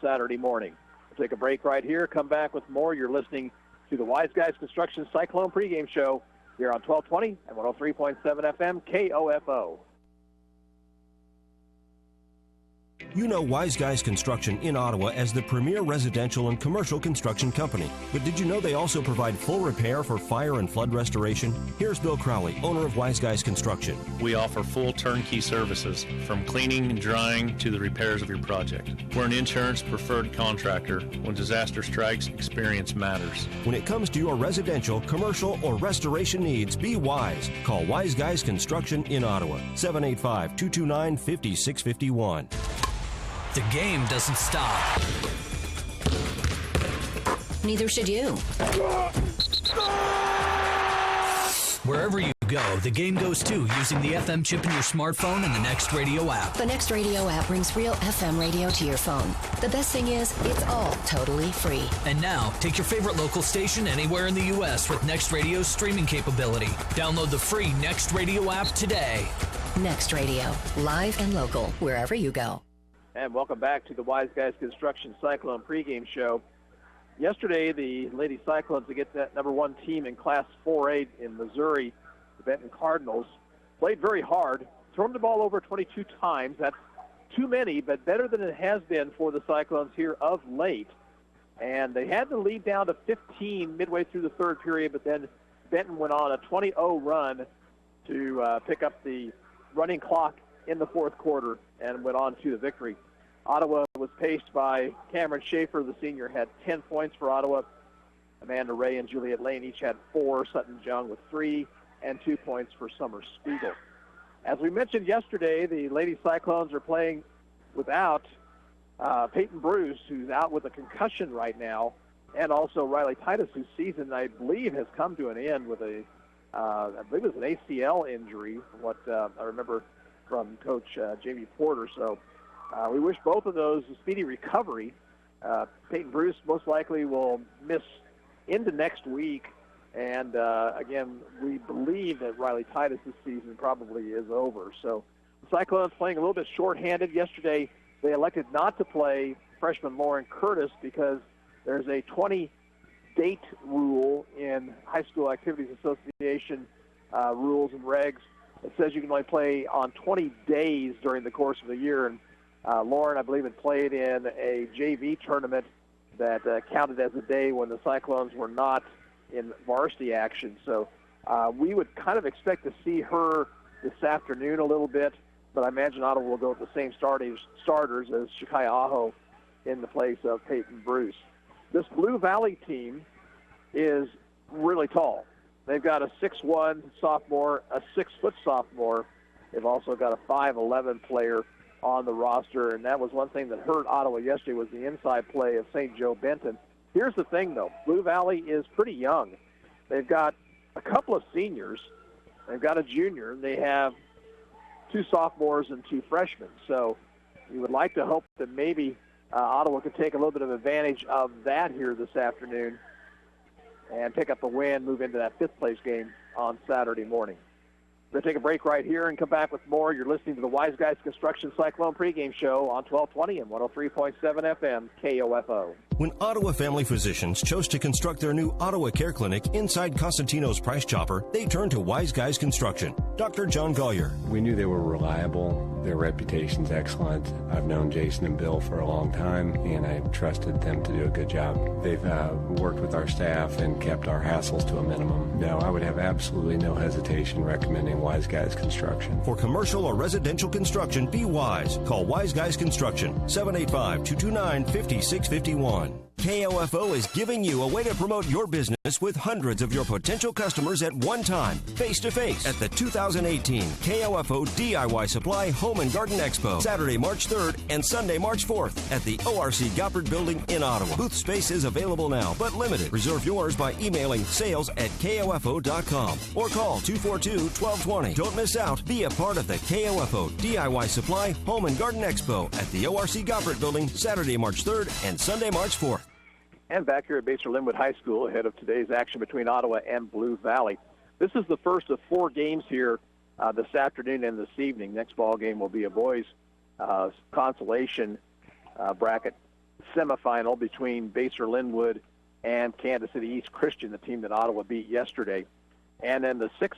Saturday morning. We'll take a break right here, come back with more. You're listening to the Wise Guys Construction Cyclone pregame show here on 1220 and 103.7 FM KOFO. You know Wise Guys Construction in Ottawa as the premier residential and commercial construction company. But did you know they also provide full repair for fire and flood restoration? Here's Bill Crowley, owner of Wise Guys Construction. We offer full turnkey services, from cleaning and drying to the repairs of your project. We're an insurance preferred contractor. When disaster strikes, experience matters. When it comes to your residential, commercial, or restoration needs, be wise. Call Wise Guys Construction in Ottawa, 785-229-5651. The game doesn't stop. Neither should you. Wherever you go, the game goes too, using the FM chip in your smartphone and the Next Radio app. The Next Radio app brings real FM radio to your phone. The best thing is, it's all totally free. And now, take your favorite local station anywhere in the U.S. with Next Radio's streaming capability. Download the free Next Radio app today. Next Radio, live and local, wherever you go. And welcome back to the Wise Guys Construction Cyclone pregame show. Yesterday, the Lady Cyclones, to get that number one team in Class 4A in Missouri, the Benton Cardinals, played very hard, thrown the ball over 22 times. That's too many, but better than it has been for the Cyclones here of late. And they had the lead down to 15 midway through the third period, but then Benton went on a 20-0 run to pick up the running clock in the fourth quarter and went on to the victory. Ottawa was paced by Cameron Schaefer. The senior had 10 points for Ottawa. Amanda Ray and Juliet Lane each had 4. Sutton Jung with 3, and 2 points for Summer Spiegel. As we mentioned yesterday, the Lady Cyclones are playing without Peyton Bruce, who's out with a concussion right now, and also Riley Titus, whose season, I believe, has come to an end with I believe it was an ACL injury, from what I remember from Coach Jamie Porter. So we wish both of those a speedy recovery. Peyton Bruce most likely will miss into next week. And, again, we believe that Riley Titus' season probably is over. So the Cyclones playing a little bit shorthanded. Yesterday they elected not to play freshman Lauren Curtis because there's a 20-date rule in High School Activities Association rules and regs. It says you can only play on 20 days during the course of the year. And Lauren, I believe, had played in a JV tournament that counted as a day when the Cyclones were not in varsity action. So we would kind of expect to see her this afternoon a little bit, but I imagine Ottawa will go with the same starters as Shakaya Aho in the place of Peyton Bruce. This Blue Valley team is really tall. They've got a 6'1" sophomore, a 6-foot sophomore. They've also got a 5'11" player on the roster, and that was one thing that hurt Ottawa yesterday was the inside play of St. Joe Benton. Here's the thing, though. Blue Valley is pretty young. They've got a couple of seniors. They've got a junior. They have 2 sophomores and 2 freshmen. So you would like to hope that maybe Ottawa could take a little bit of advantage of that here this afternoon and pick up a win, move into that 5th-place game on Saturday morning. We're going to take a break right here and come back with more. You're listening to the Wise Guys Construction Cyclone pregame show on 1220 and 103.7 FM KOFO. When Ottawa Family Physicians chose to construct their new Ottawa Care Clinic inside Costantino's Price Chopper, they turned to Wise Guys Construction. Dr. John Gollier. We knew they were reliable. Their reputation's excellent. I've known Jason and Bill for a long time, and I trusted them to do a good job. They've worked with our staff and kept our hassles to a minimum. No, I would have absolutely no hesitation recommending Wise Guys Construction. For commercial or residential construction, be wise. Call Wise Guys Construction, 785-229-5651. KOFO is giving you a way to promote your business with hundreds of your potential customers at one time, face-to-face, at the 2018 KOFO DIY Supply Home and Garden Expo, Saturday, March 3rd and Sunday, March 4th at the ORC Goppert Building in Ottawa. Booth space is available now, but limited. Reserve yours by emailing sales@kofo.com or call 242-1220. Don't miss out. Be a part of the KOFO DIY Supply Home and Garden Expo at the ORC Goppert Building, Saturday, March 3rd and Sunday, March 4th. And back here at Basehor Linwood High School ahead of today's action between Ottawa and Blue Valley. This is the first of 4 games here this afternoon and this evening. Next ball game will be a boys' consolation bracket semifinal between Basehor Linwood and Kansas City East Christian, the team that Ottawa beat yesterday. And then the 6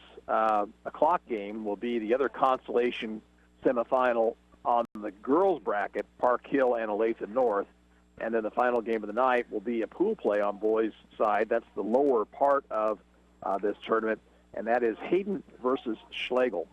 o'clock game will be the other consolation semifinal on the girls bracket, Park Hill and Olathe North. And then the final game of the night will be a pool play on boys' side. That's the lower part of this tournament, and that is Hayden versus Schlegel.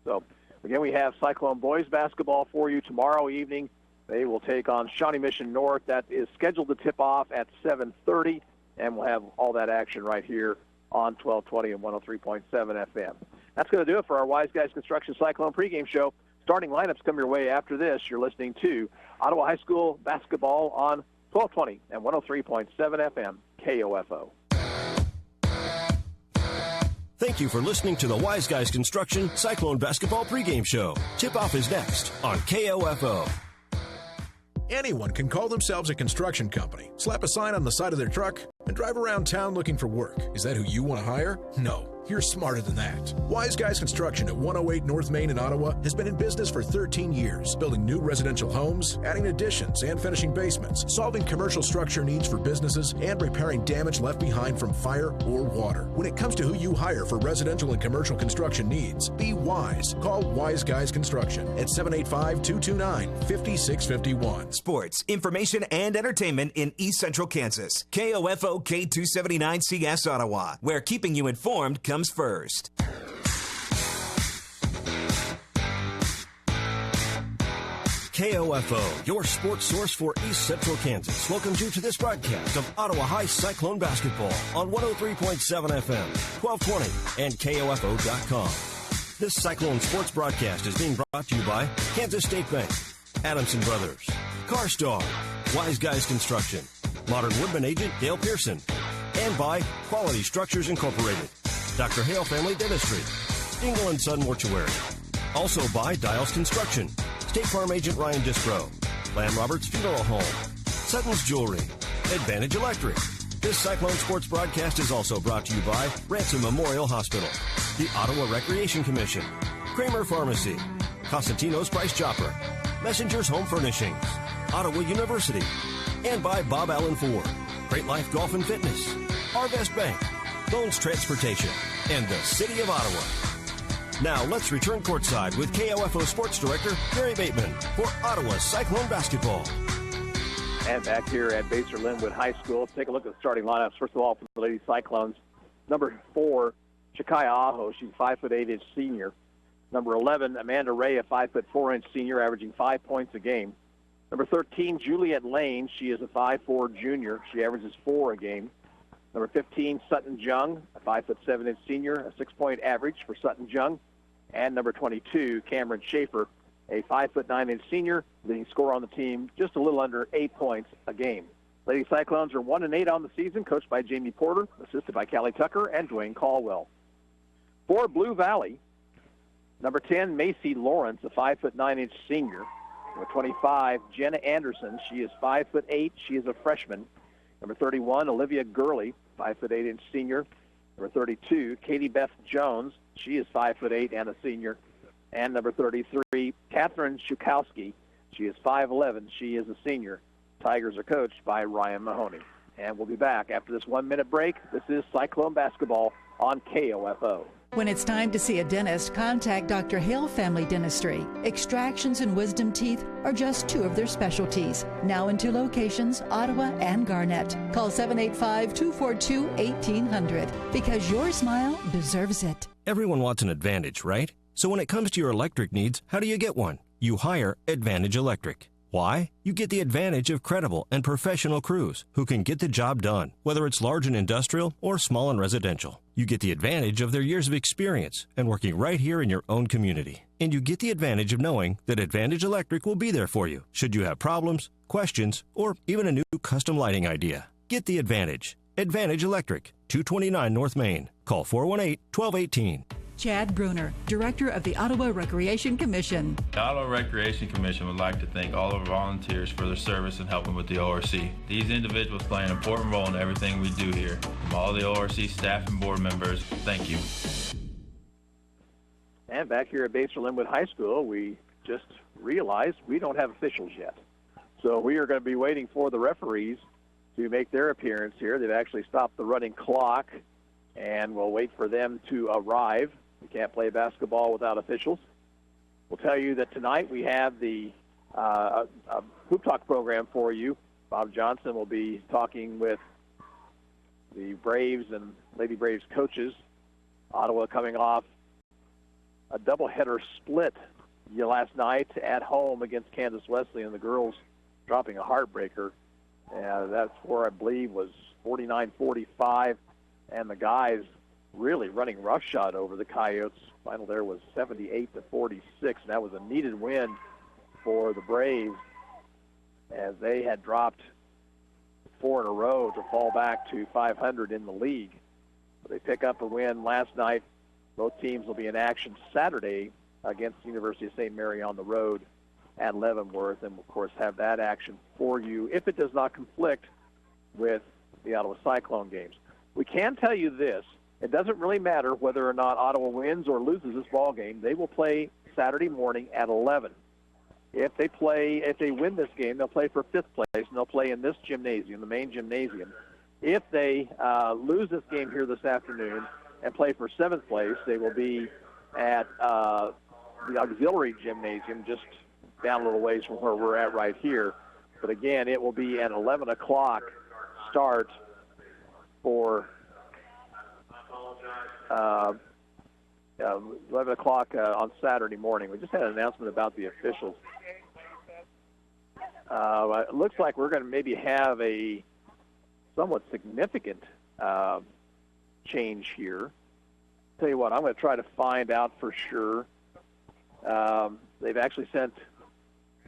So, again, we have Cyclone boys basketball for you tomorrow evening. They will take on Shawnee Mission North. That is scheduled to tip off at 7:30, and we'll have all that action right here on 1220 and 103.7 FM. That's going to do it for our Wise Guys Construction Cyclone pregame show. Starting lineups come your way after this. You're listening to Ottawa High School basketball on 1220 and 103.7 FM, KOFO. Thank you for listening to the Wise Guys Construction Cyclone basketball pregame show. Tip-off is next on KOFO. Anyone can call themselves a construction company, slap a sign on the side of their truck, and drive around town looking for work. Is that who you want to hire? No. You're smarter than that. Wise Guys Construction at 108 North Main in Ottawa has been in business for 13 years, building new residential homes, adding additions and finishing basements, solving commercial structure needs for businesses, and repairing damage left behind from fire or water. When it comes to who you hire for residential and commercial construction needs, be wise. Call Wise Guys Construction at 785-229-5651. Sports, information, and entertainment in East Central Kansas. KOFO K279CS Ottawa, where keeping you informed comes first. KOFO, your sports source for East Central Kansas, welcomes you to this broadcast of Ottawa High Cyclone basketball on 103.7 FM, 1220, and KOFO.com. This Cyclone sports broadcast is being brought to you by Kansas State Bank, Adamson Brothers, CarStar, Wise Guys Construction, Modern Woodman Agent Dale Pearson, and by Quality Structures Incorporated, Dr. Hale Family Dentistry, Dingle & Son Mortuary. Also by Dials Construction, State Farm Agent Ryan Dispro, Lamb Roberts Funeral Home, Sutton's Jewelry, Advantage Electric. This Cyclone Sports broadcast is also brought to you by Ransom Memorial Hospital, the Ottawa Recreation Commission, Kramer Pharmacy, Costantino's Price Chopper, Messenger's Home Furnishings, Ottawa University, and by Bob Allen Ford, Great Life Golf and Fitness, Harvest Bank, Bones Transportation, and the City of Ottawa. Now let's return courtside with KOFO Sports Director Gary Bateman for Ottawa Cyclone basketball. And back here at Basehor Linwood High School, let's take a look at the starting lineups. First of all, for the Lady Cyclones, number 4, Shakaya Aho, she's 5'8" senior. Number 11, Amanda Ray, a 5'4" senior, averaging 5 points a game. Number 13, Juliet Lane, she is a 5'4" junior. She averages 4 a game. Number 15, Sutton Jung, a 5'7" senior, a 6-point average for Sutton Jung. And number 22, Cameron Schaefer, a 5'9" senior, leading scorer on the team, just a little under 8 points a game. Lady Cyclones are 1-8 on the season, coached by Jamie Porter, assisted by Callie Tucker and Dwayne Caldwell. For Blue Valley, number 10, Macy Lawrence, a 5'9" senior. Number 25, Jenna Anderson, she is 5'8". She is a freshman. Number 31, Olivia Gurley, 5'8" senior. Number 32, Katie Beth Jones, she is 5'8" and a senior. And number 33, Catherine Shukowski, she is 5'11". She is a senior. Tigers are coached by Ryan Mahoney. And we'll be back after this 1-minute break. This is Cyclone basketball on KOFO. When it's time to see a dentist, contact Dr. Hale Family Dentistry. Extractions and wisdom teeth are just 2 of their specialties. Now in 2 locations, Ottawa and Garnett. Call 785-242-1800 because your smile deserves it. Everyone wants an Advantage, right? So when it comes to your electric needs, how do you get one? You hire Advantage Electric. Why? You get the advantage of credible and professional crews who can get the job done, whether it's large and industrial or small and residential. You get the advantage of their years of experience and working right here in your own community. And you get the advantage of knowing that Advantage Electric will be there for you should you have problems, questions, or even a new custom lighting idea. Get the advantage. Advantage Electric, 229 North Main. Call 418-1218. Chad Bruner, Director of the Ottawa Recreation Commission. The Ottawa Recreation Commission would like to thank all of our volunteers for their service in helping with the ORC. These individuals play an important role in everything we do here. From all the ORC staff and board members, thank you. And back here at Basehor Linwood High School, we just realized we don't have officials yet. So we are going to be waiting for the referees to make their appearance here. They've actually stopped the running clock, and we'll wait for them to arrive. We can't play basketball without officials. We'll tell you that tonight we have the Hoop Talk program for you. Bob Johnson will be talking with the Braves and Lady Braves coaches. Ottawa coming off a doubleheader split last night at home against Kansas Wesleyan, the girls dropping a heartbreaker. That score, I believe, was 49-45, and the guys really running roughshod over the Coyotes. Final there was 78-46, and that was a needed win for the Braves as they had dropped 4 in a row to fall back to 500 in the league. But they pick up a win last night. Both teams will be in action Saturday against the University of St. Mary on the road at Leavenworth, and of course have that action for you if it does not conflict with the Ottawa Cyclone games. We can tell you this: it doesn't really matter whether or not Ottawa wins or loses this ball game. They will play Saturday morning at 11. If they win this game, they'll play for 5th place, and they'll play in this gymnasium, the main gymnasium. If they lose this game here this afternoon and play for 7th place, they will be at the auxiliary gymnasium, just down a little ways from where we're at right here. But again, it will be an 11 o'clock start for 11 o'clock on Saturday morning. We just had an announcement about the officials. It looks like we're going to maybe have a somewhat significant change here. Tell you what, I'm going to try to find out for sure. They've actually sent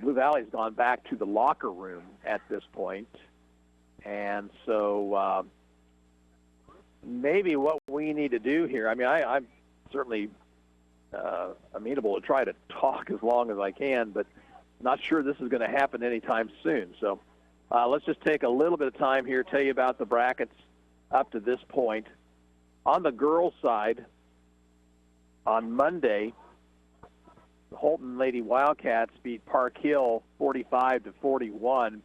Blue Valley's gone back to the locker room at this point, and so maybe what we need to do here. I mean, I'm certainly amenable to try to talk as long as I can, but not sure this is going to happen anytime soon. So let's just take a little bit of time here, tell you about the brackets up to this point. On the girls' side, on Monday, the Holton Lady Wildcats beat Park Hill 45-41.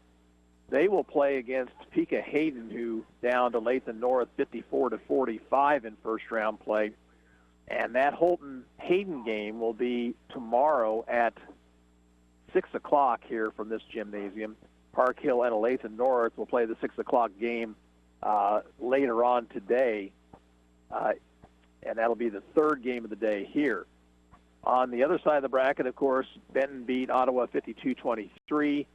They will play against Topeka Hayden, who down to Lathan North 54-45 in first-round play. And that Holton Hayden game will be tomorrow at 6 o'clock here from this gymnasium. Park Hill and Lathan North will play the 6 o'clock game later on today. And that'll be the third game of the day here. On the other side of the bracket, of course, Benton beat Ottawa 52-23,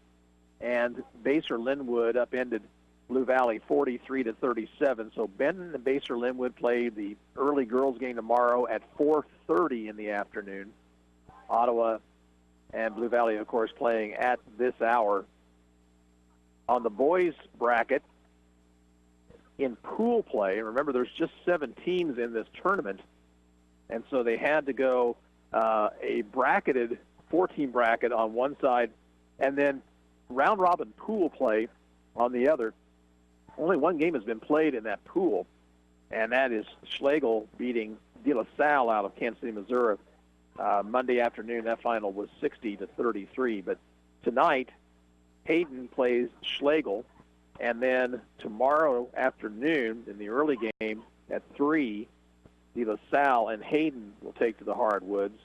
and Basehor-Linwood upended Blue Valley 43-37. So Benton and Basehor-Linwood play the early girls game tomorrow at 4:30 in the afternoon. Ottawa and Blue Valley, of course, playing at this hour. On the boys bracket, in pool play, and remember there's just 7 teams in this tournament, and so they had to go a bracketed 4-team bracket on one side and then round-robin pool play on the other. Only one game has been played in that pool, and that is Schlegel beating De La Salle out of Kansas City, Missouri. Monday afternoon, that final was 60-33. But tonight, Hayden plays Schlegel, and then tomorrow afternoon in the early game at 3, De La Salle and Hayden will take to the hardwoods.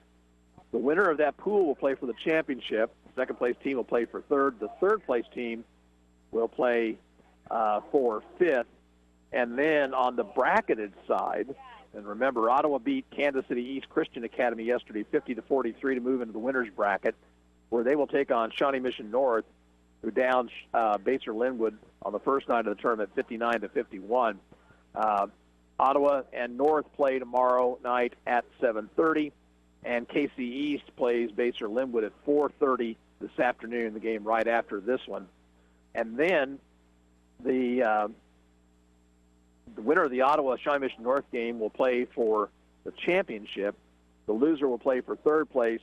The winner of that pool will play for the championship. The second-place team will play for third. The third-place team will play for fifth. And then on the bracketed side, and remember, Ottawa beat Kansas City East Christian Academy yesterday 50-43 to move into the winner's bracket, where they will take on Shawnee Mission North, who downed Basehor-Linwood on the first night of the tournament 59-51. Ottawa and North play tomorrow night at 7:30, and KC East plays Basehor-Linwood at 4:30 this afternoon, the game right after this one. And then the winner of the Ottawa-Shawnee Mission North game will play for the championship. The loser will play for third place.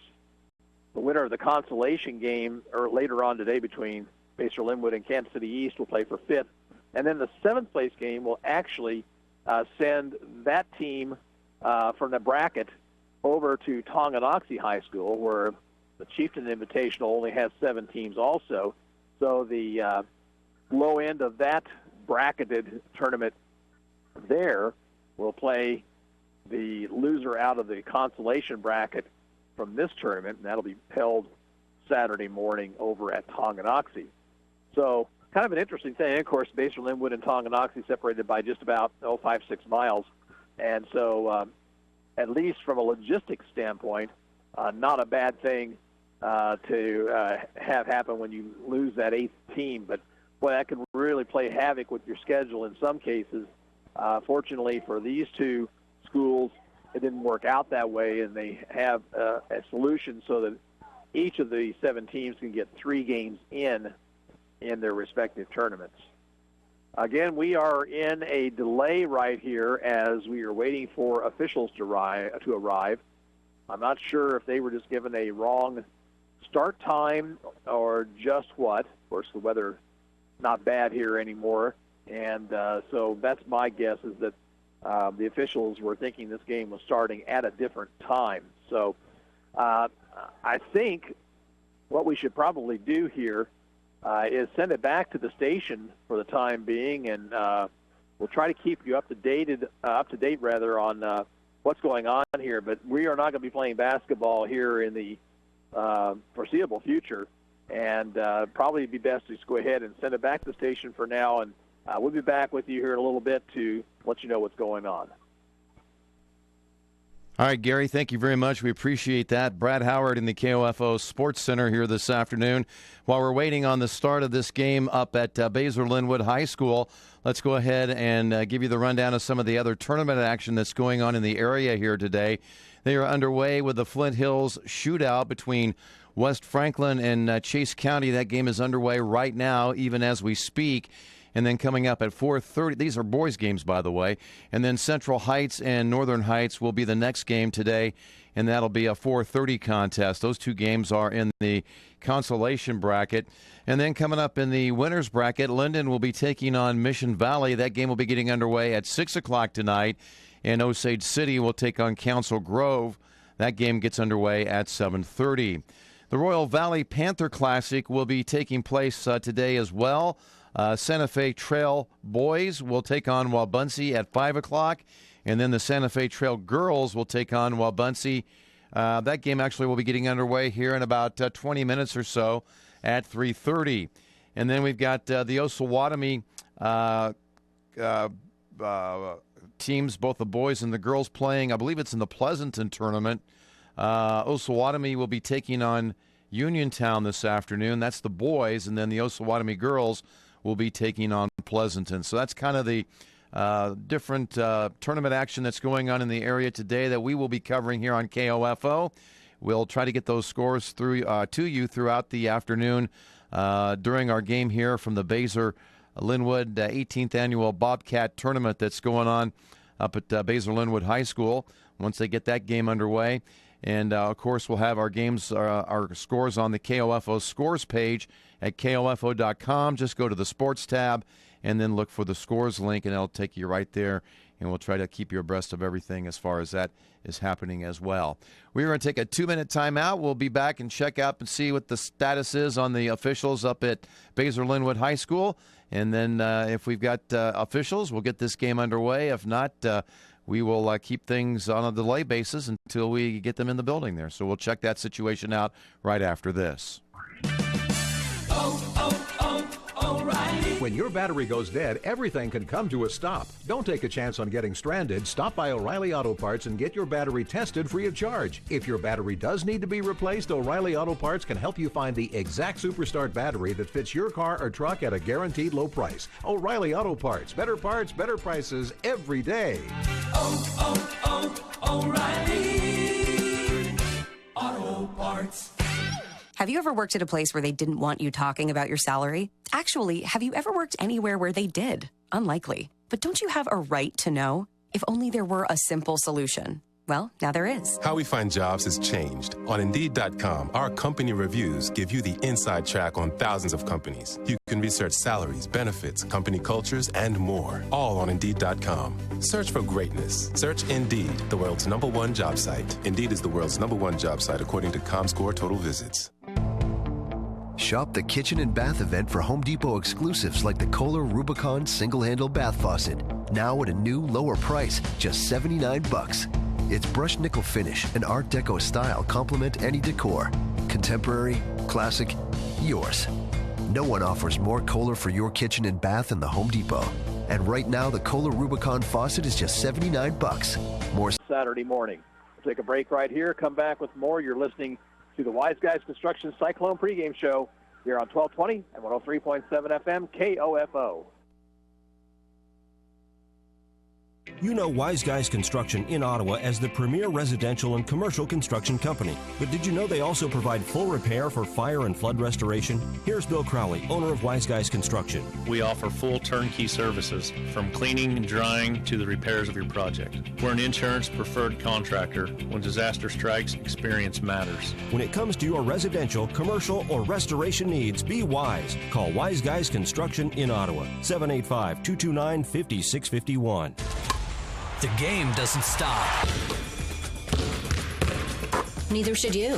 The winner of the consolation game later on today between Basehor-Linwood and Kansas City East will play for fifth. And then the seventh-place game will actually send that team from the bracket over to Tonganoxie High School, where the Chieftain Invitational only has 7 teams also. So the low end of that bracketed tournament there will play the loser out of the consolation bracket from this tournament, and that'll be held Saturday morning over at Tonganoxie. So kind of an interesting thing. Of course, Basel Linwood and Tonganoxie separated by just about 5-6 miles. And so at least from a logistics standpoint, not a bad thing to have happen when you lose that 8th team. But, boy, that can really play havoc with your schedule in some cases. Fortunately for these two schools, it didn't work out that way, and they have a solution so that each of the 7 teams can get 3 games in their respective tournaments. Again, we are in a delay right here as we are waiting for officials to arrive. I'm not sure if they were just given a wrong start time or just what. Of course, the weather not bad here anymore, and so that's my guess is that the officials were thinking this game was starting at a different time. So I think what we should probably do here is send it back to the station for the time being, and we'll try to keep you up to date on what's going on here. But we are not going to be playing basketball here in the foreseeable future, and probably be best to just go ahead and send it back to the station for now, and we'll be back with you here in a little bit to let you know what's going on. All right, Gary, thank you very much. We appreciate that. Brad Howard in the KOFO Sports Center here this afternoon. While we're waiting on the start of this game up at Basel Linwood High School, let's go ahead and give you the rundown of some of the other tournament action that's going on in the area here today. They are underway with the Flint Hills shootout between West Franklin and Chase County. That game is underway right now, even as we speak. And then coming up at 4:30, these are boys' games, by the way, and then Central Heights and Northern Heights will be the next game today, and that'll be a 4:30 contest. Those two games are in the consolation bracket. And then coming up in the winners bracket, Linden will be taking on Mission Valley. That game will be getting underway at 6 o'clock tonight, and Osage City will take on Council Grove. That game gets underway at 7:30. The Royal Valley Panther Classic will be taking place today as well. Santa Fe Trail boys will take on Wabaunsee at 5 o'clock, and then the Santa Fe Trail girls will take on Wabaunsee. That game actually will be getting underway here in about 20 minutes or so at 3:30. And then we've got the Osawatomie teams, both the boys and the girls, playing. I believe it's in the Pleasanton tournament. Osawatomie will be taking on Uniontown this afternoon. That's the boys, and then the Osawatomie girls will be taking on Pleasanton. So that's kind of the different tournament action that's going on in the area today that we will be covering here on KOFO. We'll try to get those scores through to you throughout the afternoon during our game here from the Basel Linwood 18th Annual Bobcat Tournament that's going on up at Basel Linwood High School once they get that game underway. And, of course, we'll have our games, our scores on the KOFO scores page at KOFO.com. Just go to the sports tab and then look for the scores link, and it'll take you right there. And we'll try to keep you abreast of everything as far as that is happening as well. We're going to take a 2-minute timeout. We'll be back and check out and see what the status is on the officials up at Basel Linwood High School. And then if we've got officials, we'll get this game underway. If not, we will keep things on a delay basis until we get them in the building there. So we'll check that situation out right after this. O'Reilly. When your battery goes dead, everything can come to a stop. Don't take a chance on getting stranded. Stop by O'Reilly Auto Parts and get your battery tested free of charge. If your battery does need to be replaced, O'Reilly Auto Parts can help you find the exact Superstart battery that fits your car or truck at a guaranteed low price. O'Reilly Auto Parts. Better parts, better prices every day. O'Reilly Auto Parts. Have you ever worked at a place where they didn't want you talking about your salary? Actually, have you ever worked anywhere where they did? Unlikely. But don't you have a right to know? If only there were a simple solution. Well, now there is. How we find jobs has changed. On Indeed.com, our company reviews give you the inside track on thousands of companies. You can research salaries, benefits, company cultures, and more. All on Indeed.com. Search for greatness. Search Indeed, the world's #1 job site. Indeed is the world's #1 job site according to ComScore total visits. Shop the kitchen and bath event for Home Depot exclusives like the Kohler Rubicon single-handle bath faucet. Now at a new, lower price, just $79. Its brushed nickel finish and Art Deco style complement any decor. Contemporary, classic, yours. No one offers more Kohler for your kitchen and bath than the Home Depot. And right now, the Kohler Rubicon faucet is just $79. More Saturday morning. We'll take a break right here. Come back with more. You're listening to the Wise Guys Construction Cyclone pregame show here on 1220 and 103.7 FM KOFO. You know Wise Guys Construction in Ottawa as the premier residential and commercial construction company. But did you know they also provide full repair for fire and flood restoration? Here's Bill Crowley, owner of Wise Guys Construction. We offer full turnkey services from cleaning and drying to the repairs of your project. We're an insurance preferred contractor. When disaster strikes, experience matters. When it comes to your residential, commercial, or restoration needs, be wise. Call Wise Guys Construction in Ottawa, 785-229-5651. The game doesn't stop. Neither should you.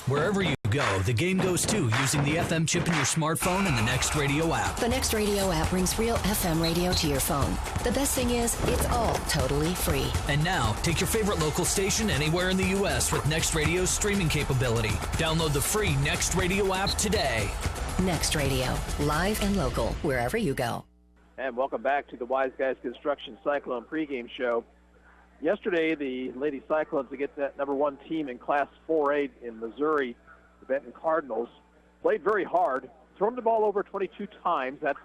Wherever you go, the game goes too, using the FM chip in your smartphone and the Next Radio app. The Next Radio app brings real FM radio to your phone. The best thing is, it's all totally free. And now, take your favorite local station anywhere in the U.S. with Next Radio's streaming capability. Download the free Next Radio app today. Next Radio, live and local, wherever you go. And welcome back to the Wise Guys Construction Cyclone pregame show. Yesterday, the Lady Cyclones, to get that number one team in Class 4A in Missouri, the Benton Cardinals, played very hard, thrown the ball over 22 times. That's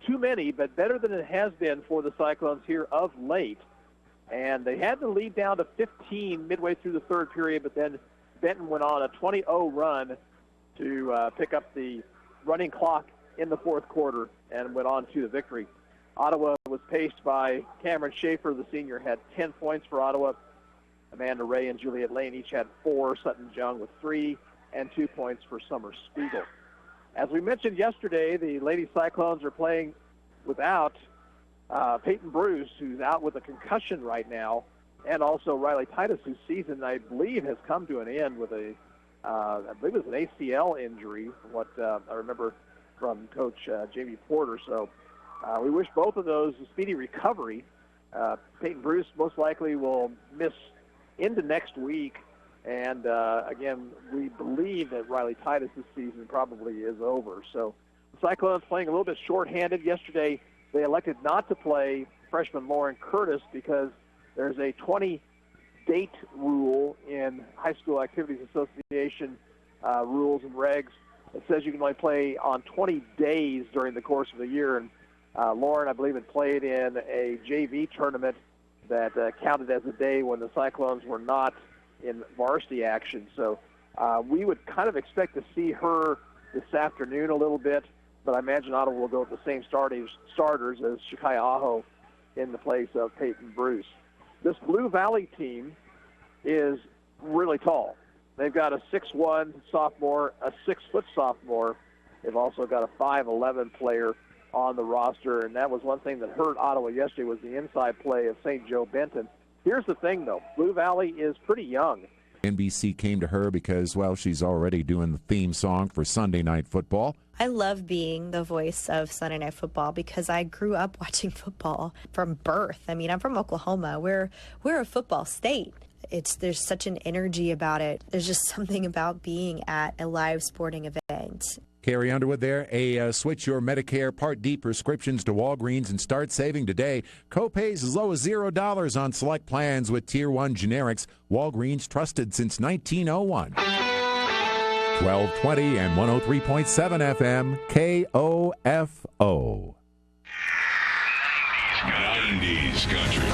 too many, but better than it has been for the Cyclones here of late. And they had the lead down to 15 midway through the third period, but then Benton went on a 20-0 run to pick up the running clock in the fourth quarter and went on to the victory. Ottawa was paced by Cameron Schaefer. The senior had 10 points for Ottawa. Amanda Ray and Juliet Lane each had 4. Sutton Jung with 3 and 2 points for Summer Spiegel. As we mentioned yesterday, the Lady Cyclones are playing without Peyton Bruce, who's out with a concussion right now, and also Riley Titus, whose season, I believe, has come to an end with I believe it was an ACL injury, from what I remember from Coach Jamie Porter. So we wish both of those a speedy recovery. Peyton Bruce most likely will miss into next week. And, again, we believe that Riley Titus' season probably is over. So the Cyclones playing a little bit shorthanded. Yesterday they elected not to play freshman Lauren Curtis because there's a 20-date rule in High School Activities Association rules and regs. It says you can only play on 20 days during the course of the year. And Lauren, I believe, had played in a JV tournament that counted as a day when the Cyclones were not in varsity action. So we would kind of expect to see her this afternoon a little bit, but I imagine Ottawa will go with the same starters as Shakaya Aho in the place of Peyton Bruce. This Blue Valley team is really tall. They've got a 6'1" sophomore, a 6-foot sophomore. They've also got a 5'11" player on the roster, and that was one thing that hurt Ottawa yesterday was the inside play of St. Joe Benton. Here's the thing, though. Blue Valley is pretty young. NBC came to her because, well, she's already doing the theme song for Sunday Night Football. I love being the voice of Sunday Night Football because I grew up watching football from birth. I mean, I'm from Oklahoma. We're a football state. There's such an energy about it. There's just something about being at a live sporting event. Carrie Underwood there. Switch your Medicare Part D prescriptions to Walgreens and start saving today. Copays as low as $0 on select plans with Tier 1 generics. Walgreens, trusted since 1901. 1220 and 103.7 FM KOFO. 90s country.